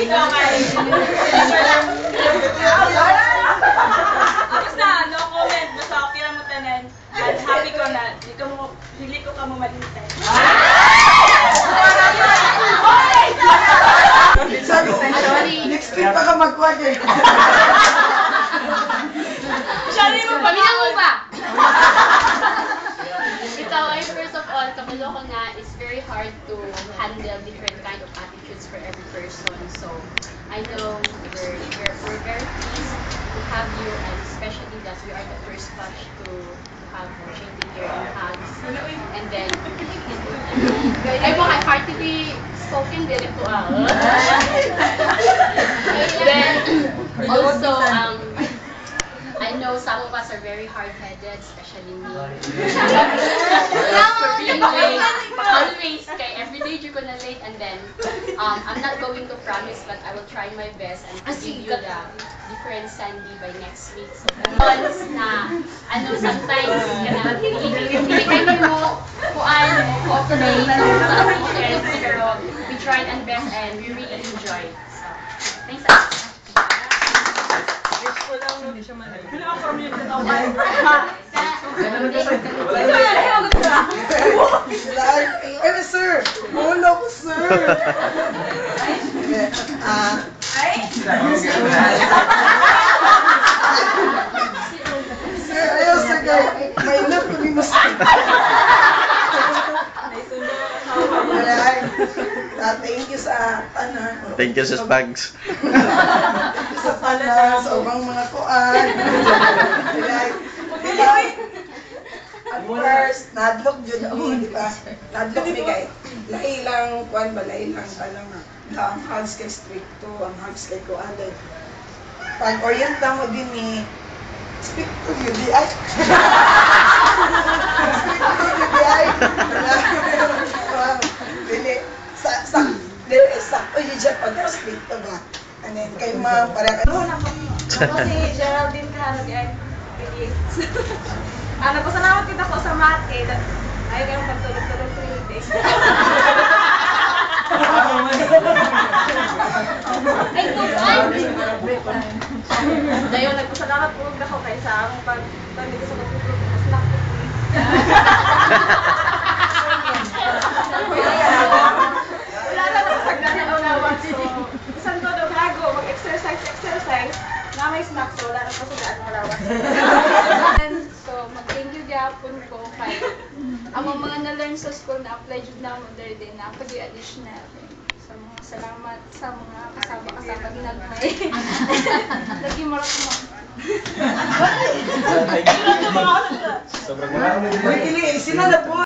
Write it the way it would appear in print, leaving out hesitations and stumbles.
ikaw kay. Tapos na, no comment. Basta okay lang mo tanan. At happy ko na, hindi ko ka mo malintay. Next week pa ka mag-quarter. Masyari mo pa Pamilya mo ba? Ikaw ay first of all, kabalo ko nga, is very hard to handle different kind of attitudes for every person. So, I know we're very pleased to have you, and especially that we are the first batch to have Jamie here in hugs. And then, ay mo kay hard to be spoken din ito Then, also, I know some of us are very hard-headed, especially me. Always, kay everyday you're gonna late, and then I'm not going to promise, but I will try my best and to give you the different Sandy by next week. So, once na, sometimes, hindi kayo mo cooperate sa appearance, pero we tried our best and we really enjoyed. So, thanks a lot. Ano, sir? Wala ko, sir. Sir, ayaw, sir. May love ko din mo, sir. Thank you sa Thank you sa Spags. sa sa ubang mga kuan. At first, nadlok yun ako, di ba? Nadlok mi kay. Lahi lang, kuan ba, lahi lang talang ang hugs kay stricto, ang hugs kay kuan. Pag-orienta mo din ni stricto yun, di ay. Stricto yun, di ay. Dili, sakto yun dyan pag-stricto ba? And then, kay ma'am, parang Ako si Geraldine Caro, di ay. Nagpasalamat kita ko sa math eh. Ayaw kayong pagtulog-tulog 3 days. Ay, tuwan! Dayo, nagpasalamat po ako kaysa ang pag-tandi ko sa pagtulog. Snack ko please. Wala na nakasagdan na unawan. So, isan ko daw bago, mag-exercise. Na may snack, so wala na pasagdaan ng lawas. So, mag-thank you gapon ko kay ang mga na-learn sa school na apply jud na mo there din na pag additional. So, mga salamat sa mga kasama ginagmay. Lagi mo ra ko. Sobrang May kili, sinala po.